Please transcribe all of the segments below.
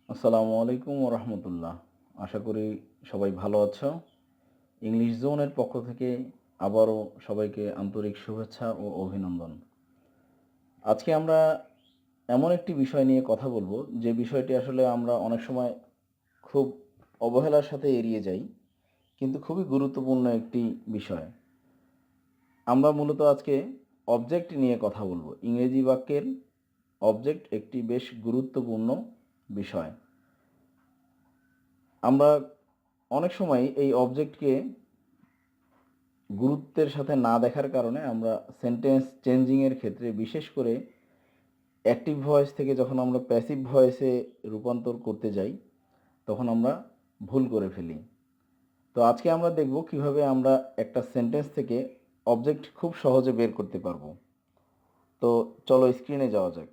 আসসালামু আলাইকুম ওয়া রাহমাতুল্লাহ। আশা করি সবাই ভালো আছো। ইংলিশ জোনের পক্ষ থেকে আবারও সবাইকে আন্তরিক শুভেচ্ছা ও অভিনন্দন। আজকে আমরা এমন একটি বিষয় নিয়ে কথা বলবো, যে বিষয়টি আসলে আমরা অনেক সময় খুব অবহেলার সাথে এড়িয়ে যাই, কিন্তু খুবই গুরুত্বপূর্ণ একটি বিষয়। আমরা মূলত আজকে অবজেক্ট নিয়ে কথা বলবো। ইংরেজি বাক্যের অবজেক্ট একটি বেশ গুরুত্বপূর্ণ বিষয়। আমরা অনেক সময় এই অবজেক্টকে গুরুত্বের সাথে না দেখার কারণে আমরা সেন্টেন্স চেঞ্জিংয়ের ক্ষেত্রে, বিশেষ করে অ্যাক্টিভ ভয়েস থেকে যখন আমরা প্যাসিভ ভয়েসে রূপান্তর করতে যাই, তখন আমরা ভুল করে ফেলি। তো আজকে আমরা দেখব কিভাবে আমরা একটা সেন্টেন্স থেকে অবজেক্ট খুব সহজে বের করতে পারবো। তো চলো স্ক্রিনে যাওয়া যাক।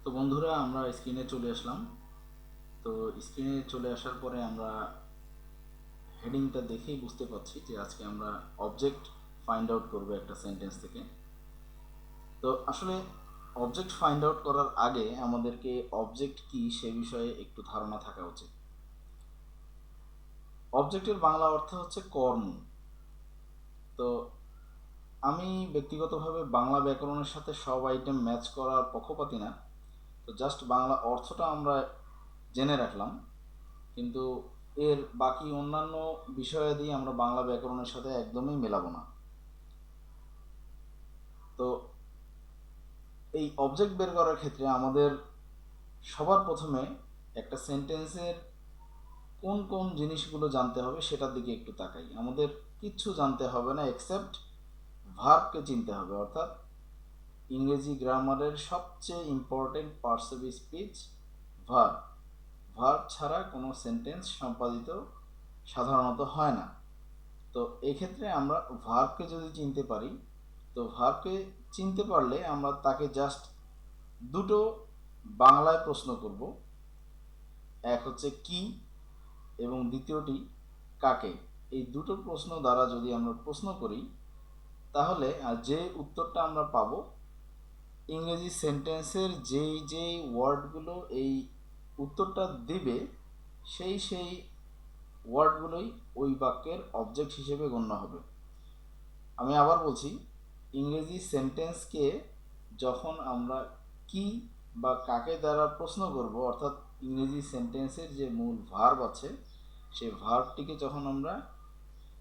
তো বন্ধুরা, আমরা স্ক্রিনে চলে আসলাম। তো স্ক্রিনে চলে আসার পরে আমরা হেডিংটা দেখেই বুঝতে পারছি যে আজকে আমরা অবজেক্ট ফাইন্ড আউট করবো একটা সেন্টেন্স থেকে। তো আসলে অবজেক্ট ফাইন্ড আউট করার আগে আমাদেরকে অবজেক্ট কি সে বিষয়ে একটু ধারণা থাকা উচিত। অবজেক্টের বাংলা অর্থ হচ্ছে কর্ম। তো আমি ব্যক্তিগতভাবে বাংলা ব্যাকরণের সাথে সব আইটেম ম্যাচ করার পক্ষপাতী না। তো জাস্ট বাংলা অর্থটা আমরা জেনে রাখলাম, কিন্তু এর বাকি অন্যান্য বিষয়াদি আমরা বাংলা ব্যাকরণের সাথে একদমই মেলাবো না। তো এই অবজেক্ট বের করার ক্ষেত্রে আমাদের সবার প্রথমে একটা সেন্টেন্সের কোন কোন জিনিসগুলো জানতে হবে সেটার দিকে একটু তাকাই। আমাদের কিচ্ছু জানতে হবে না, এক্সেপ্ট ভার্বকে চিনতে হবে। অর্থাৎ ইংরেজি গ্রামারের সবচেয়ে important parts of speech verb. Verb ছাড়া কোনো সেন্টেন্স সম্পাদিত সাধারণত হয় না। তো এক্ষেত্রে আমরা ভার্বকে যদি চিনতে পারি, তো ভার্বকে চিনতে পারলে আমরা তাকে জাস্ট দুটো বাংলায় প্রশ্ন করব। এক হচ্ছে কি, এবং দ্বিতীয়টি কাকে। এই দুটো প্রশ্ন দ্বারা যদি আমরা প্রশ্ন করি, তাহলে যে উত্তরটা আমরা পাবো, ইংরেজি সেন্টেন্সের যেই যেই ওয়ার্ডগুলো এই উত্তরটা দিবে, সেই ওয়ার্ডগুলোই ওই বাক্যের অবজেক্ট হিসেবে গণ্য হবে। আমি আবার বলছি, ইংরেজি সেন্টেন্সকে যখন আমরা কি বা কাকে দ্বারা প্রশ্ন করব, অর্থাৎ ইংরেজি সেন্টেন্সের যে মূল ভার্ব আছে, সেই ভার্বটিকে যখন আমরা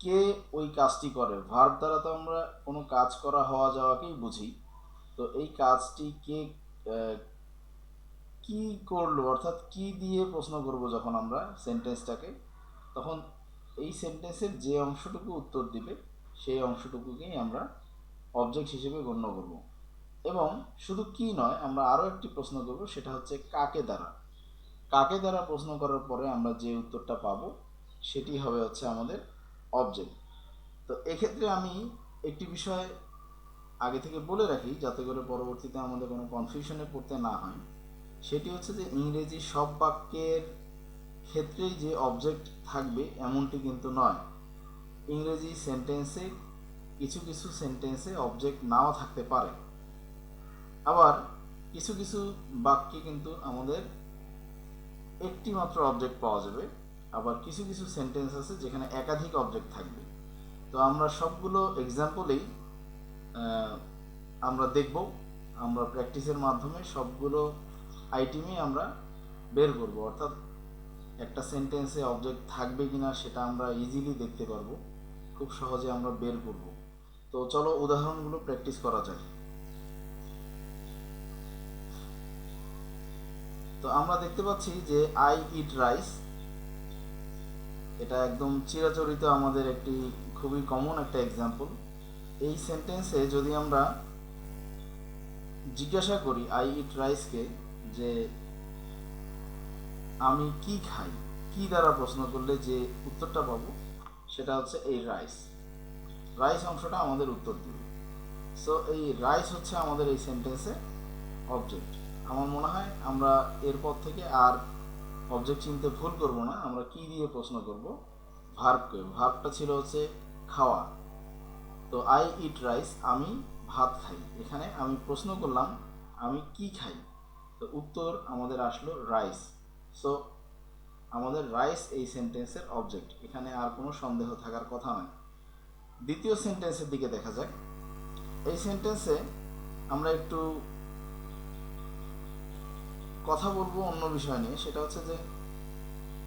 কে ওই কাজটি করে, ভার্ব দ্বারা তো আমরা কোনো কাজ করা হওয়া যাওয়াকেই বুঝি। তো এই কাজটি কে কি করলো, অর্থাৎ কি দিয়ে প্রশ্ন করব যখন আমরা সেন্টেন্সটাকে, তখন এই সেন্টেন্সের যে অংশটুকু উত্তর দিবে সেই অংশটুকুকেই আমরা অবজেক্ট হিসেবে গণ্য করব। এবং শুধু কি নয়, আমরা আরও একটি প্রশ্ন করব, সেটা হচ্ছে কাকে দ্বারা। কাকে দ্বারা প্রশ্ন করার পরে আমরা যে উত্তরটা পাবো সেটি হবে হচ্ছে আমাদের অবজেক্ট। তো এক্ষেত্রে আমি একটি বিষয় আগে থেকে বলে রাখি, যাতে করে পরবর্তীতে আমাদের কোনো কনফিউশনে পড়তে না হয়। সেটি হচ্ছে যে ইংরেজি সব বাক্যের ক্ষেত্রেই যে অবজেক্ট থাকবে এমনটি কিন্তু নয়। ইংরেজি সেন্টেন্সে কিছু কিছু সেন্টেন্সে অবজেক্ট নাও থাকতে পারে। আবার কিছু কিছু বাক্যে কিন্তু আমাদের একটি মাত্র অবজেক্ট পাওয়া যাবে। আবার কিছু কিছু সেন্টেন্স আছে যেখানে একাধিক অবজেক্ট থাকবে। তো আমরা সবগুলো এক্সাম্পলেই আমরা দেখব। আমরা প্র্যাকটিসের মাধ্যমে সবগুলো আইটেমই আমরা বের করব। অর্থাৎ একটা সেন্টেন্সে অবজেক্ট থাকবে কিনা সেটা আমরা ইজিলি দেখতে পারবো, খুব সহজে আমরা বের করব। তো চলো উদাহরণগুলো প্র্যাকটিস করা যায়। তো আমরা দেখতে পাচ্ছি যে আই ইট রাইস, এটা একদম চিরাচরিত আমাদের একটি খুবই কমন একটা এক্সাম্পল। এই সেন্টেন্সে যদি আমরা জিজ্ঞাসা করি আই ইট রাইসকে যে আমি কি খাই, কি দ্বারা প্রশ্ন করলে যে উত্তরটা পাবো সেটা হচ্ছে এই রাইস। রাইস অংশটা আমাদের উত্তর দিবে। সো এই রাইস হচ্ছে আমাদের এই সেন্টেন্সে অবজেক্ট। আমার মনে হয় আমরা এরপর থেকে আর অবজেক্ট চিনতে ভুল করব না, আমরা কি দিয়ে প্রশ্ন করব, ভার্বকে। ভার্বটা ছিল হচ্ছে খাওয়া। তো আই ইট রাইস, আমি ভাত খাই। এখানে আমি প্রশ্ন করলাম আমি কি খাই, তো উত্তর আমাদের আসলো রাইস। সো আমাদের রাইস এই সেন্টেন্সের অবজেক্ট, এখানে আর কোনো সন্দেহ থাকার কথা নয়। দ্বিতীয় সেন্টেন্সের দিকে দেখা যাক। এই সেন্টেন্সে আমরা একটু কথা বলবো অন্য বিষয় নিয়ে, সেটা হচ্ছে যে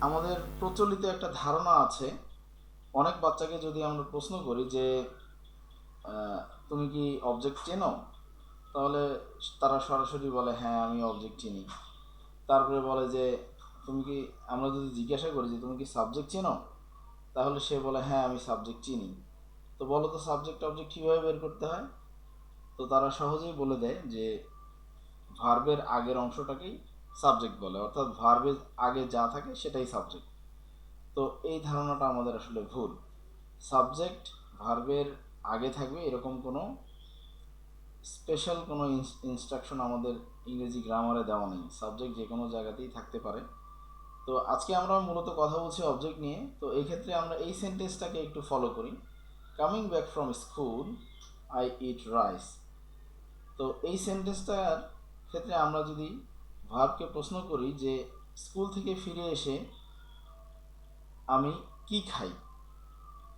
আমাদের প্রচলিত একটা ধারণা আছে, অনেক বাচ্চাকে যদি আমরা প্রশ্ন করি যে তুমি কি অবজেক্ট চেনো, তাহলে তারা সরাসরি বলে হ্যাঁ আমি অবজেক্ট চিনি। তারপরে বলে যে তুমি কি, আমরা যদি জিজ্ঞাসা করি যে তুমি কি সাবজেক্ট চেনো, তাহলে সে বলে হ্যাঁ আমি সাবজেক্ট চিনি। তো বলো তো সাবজেক্ট অবজেক্ট কীভাবে বের করতে হয়? তো তারা সহজেই বলে দেয় যে ভার্বের আগের অংশটাকেই সাবজেক্ট বলে, অর্থাৎ ভার্বের আগে যা থাকে সেটাই সাবজেক্ট। তো এই ধারণাটা আমাদের আসলে ভুল। সাবজেক্ট ভার্বের আগে থাকবে এরকম কোনো স্পেশাল কোনো ইনস্ট্রাকশন আমাদের ইংরেজি গ্রামারে দেওয়া নেই। সাবজেক্ট যে কোনো জায়গাতেই থাকতে পারে। তো আজকে আমরা মূলত কথা বলছি অবজেক্ট নিয়ে। তো এই ক্ষেত্রে আমরা এই সেন্টেন্সটাকে একটু ফলো করি। Coming back from school I eat rice. তো এই সেন্টেন্সটার ক্ষেত্রে আমরা যদি ভার্বকে প্রশ্ন করি যে স্কুল থেকে ফিরে এসে আমি কি খাই,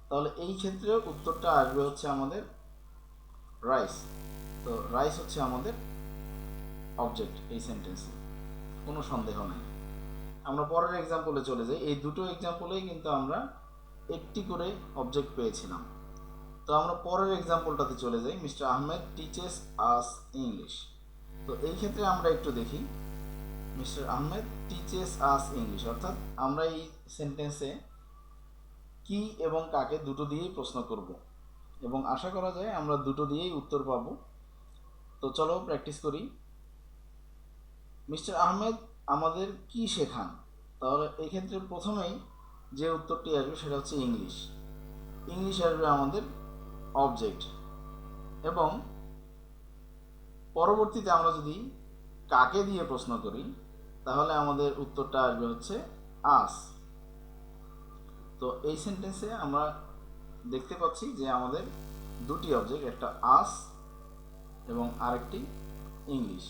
তাহলে এই ক্ষেত্রেও উত্তরটা আসবে হচ্ছে আমাদের রাইস। তো রাইস হচ্ছে আমাদের অবজেক্ট এই সেন্টেন্সে, কোনো সন্দেহ নেই। আমরা পরের এক্সাম্পলে চলে যাই। এই দুটো এক্সাম্পলেই কিন্তু আমরা একটি করে অবজেক্ট পেয়েছিলাম। তো আমরা পরের এক্সাম্পলটাতে চলে যাই। Mister Ahmed teaches us English. তো এই ক্ষেত্রে আমরা একটু দেখি, mister Ahmed teaches us English, অর্থাৎ আমরা এই সেন্টেন্সে কি এবং কাকে দুটো দিয়েই প্রশ্ন করব এবং আশা করা যায় আমরা দুটো দিয়েই উত্তর পাবো। তো চলো প্র্যাকটিস করি। মিস্টার আহমেদ আমাদের কি শেখান, তাহলে এই ক্ষেত্রে প্রথমেই যে উত্তরটি আসবে সেটা হচ্ছে ইংলিশ। ইংলিশ আসবে আমাদের অবজেক্ট। এবং পরবর্তীতে আমরা যদি কাকে দিয়ে প্রশ্ন করি, তাহলে আমাদের উত্তরটা আসবে হচ্ছে আস। তো এই সেন্টেন্সে আমরা দেখতে পাচ্ছি যে আমাদের দুটি অবজেক্ট, একটা আস এবং আরেকটি ইংলিশ।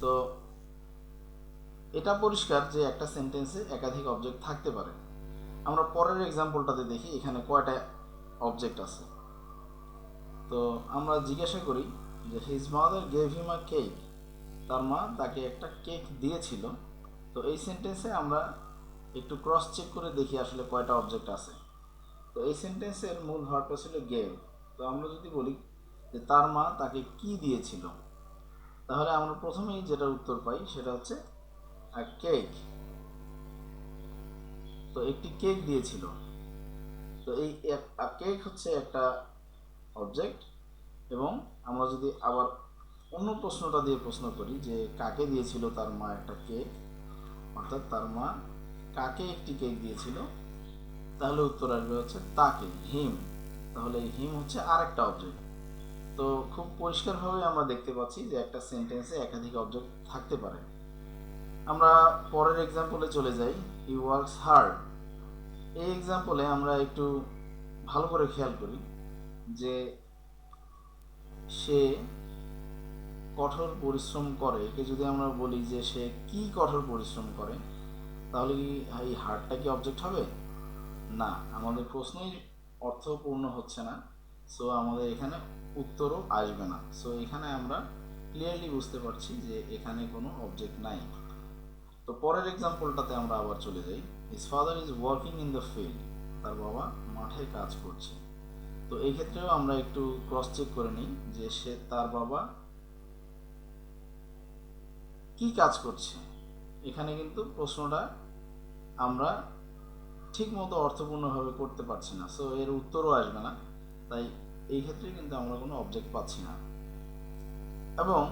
তো এটা পরিষ্কার যে একটা সেন্টেন্সে একাধিক অবজেক্ট থাকতে পারে। আমরা পরের এক্সাম্পলটাতে দেখি এখানে কয়টা অবজেক্ট আছে। তো আমরা জিজ্ঞাসা করি যে হিজ মাদার গেভ হিম আ কেক, তার মা তাকে একটা কেক দিয়েছিল। তো এই সেন্টেন্সে আমরা একটু ক্রস চেক করে দেখি আসলে কয়টা অবজেক্ট আছে। তো এই সেন্টেন্সের মূল ভার্বটা ছিল গেভ। তো আমরা যদি বলি যে তার মা তাকে কি দিয়েছিল, তাহলে আমরা প্রথমেই যেটা উত্তর পাই সেটা হচ্ছে কেক। তো একটি কেক দিয়েছিল। তো এই কেক হচ্ছে একটা অবজেক্ট। এবং আমরা যদি আবার অন্য প্রশ্নটা দিয়ে প্রশ্ন করি যে কাকে দিয়েছিল তার মা একটা কেক, অর্থাৎ তার মা কাকে একটি কেক দিয়েছিল, তাহলে উত্তর আসবে হচ্ছে তাকে, হিম। তাহলে হিম হচ্ছে আরেকটা অবজেক্ট। তো খুব পরিষ্কারভাবে আমরা দেখতে পাচ্ছি যে একটা সেন্টেন্সে একাধিক অবজেক্ট থাকতে পারে। আমরা পরের এক্সাম্পলে চলে যাই। He works hard. এই এক্সাম্পলে আমরা একটু ভালো করে খেয়াল করি যে সে কঠোর পরিশ্রম করে। একে যদি আমরা বলি যে সে কি কঠোর পরিশ্রম করে, তাহলে কি এই হার্ডটা কি অবজেক্ট হবে? না, আমাদের প্রশ্নই অর্থপূর্ণ হচ্ছে না। সো আমাদের এখানে উত্তরও আসবে না। সো এখানে আমরা ক্লিয়ারলি বুঝতে পারছি যে এখানে কোনো অবজেক্ট নাই। তো পরের এক্সাম্পলটাতে আমরা আবার চলে যাই। His father is working in the field. তার বাবা মাঠে কাজ করছে। তো এই ক্ষেত্রেও আমরা একটু ক্রস চেক করে নিই যে তার বাবা কি কাজ করছে। এখানে কিন্তু প্রশ্নটা আমরা ঠিক মতো অর্থপূর্ণভাবে করতে পারছি না। সো এর উত্তরও আসবে না। তাই এই ক্ষেত্রে কিন্তু আমরা কোনো অবজেক্ট পাচ্ছি না। এবং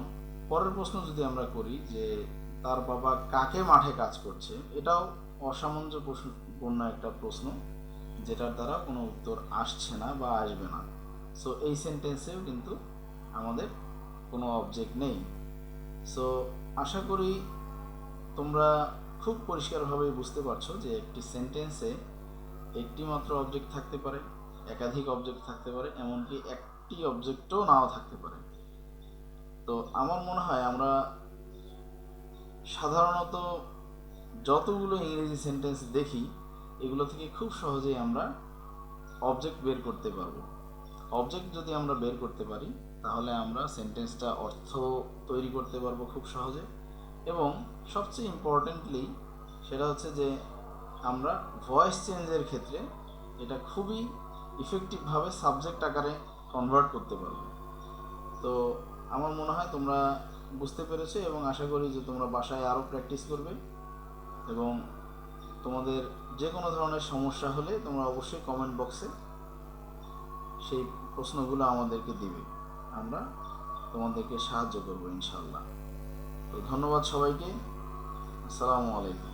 পরের প্রশ্ন যদি আমরা করি যে তার বাবা কাকে মাঠে কাজ করছে, এটাও অসামঞ্জস্যপূর্ণ একটা প্রশ্ন, যেটার দ্বারা কোনো উত্তর আসছে না বা আসবে না। সো এই সেন্টেন্সেও কিন্তু আমাদের কোনো অবজেক্ট নেই। সো আশা করি তোমরা খুব পরিষ্কারভাবে বুঝতে পারছো যে একটি সেন্টেন্সে একটি মাত্র অবজেক্ট থাকতে পারে, একাধিক অবজেক্ট থাকতে পারে, এমনকি একটি অবজেক্টও নাও থাকতে পারে। তো আমার মনে হয় আমরা সাধারণত যতগুলো ইংরেজি সেন্টেন্স দেখি এগুলো থেকে খুব সহজেই আমরা অবজেক্ট বের করতে পারবো। অবজেক্ট যদি আমরা বের করতে পারি তাহলে আমরা সেন্টেন্সটা অর্থ তৈরি করতে পারবো খুব সহজে, এবং সবচেয়ে ইম্পর্টেন্টলি সেটা হচ্ছে যে আমরা ভয়েস চেঞ্জের ক্ষেত্রে এটা খুবই ইফেক্টিভভাবে সাবজেক্ট আকারে কনভার্ট করতে পারবো। তো আমার মনে হয় তোমরা বুঝতে পেরেছো, এবং আশা করি যে তোমরা বাসায় আরও প্র্যাকটিস করবে, এবং তোমাদের যে কোনো ধরনের সমস্যা হলে তোমরা অবশ্যই কমেন্ট বক্সে সেই প্রশ্নগুলো আমাদেরকে দিবে, আমরা তোমাদেরকে সাহায্য করবো ইনশাল্লাহ। তো ধন্যবাদ সবাইকে। আসসালামু আলাইকুম।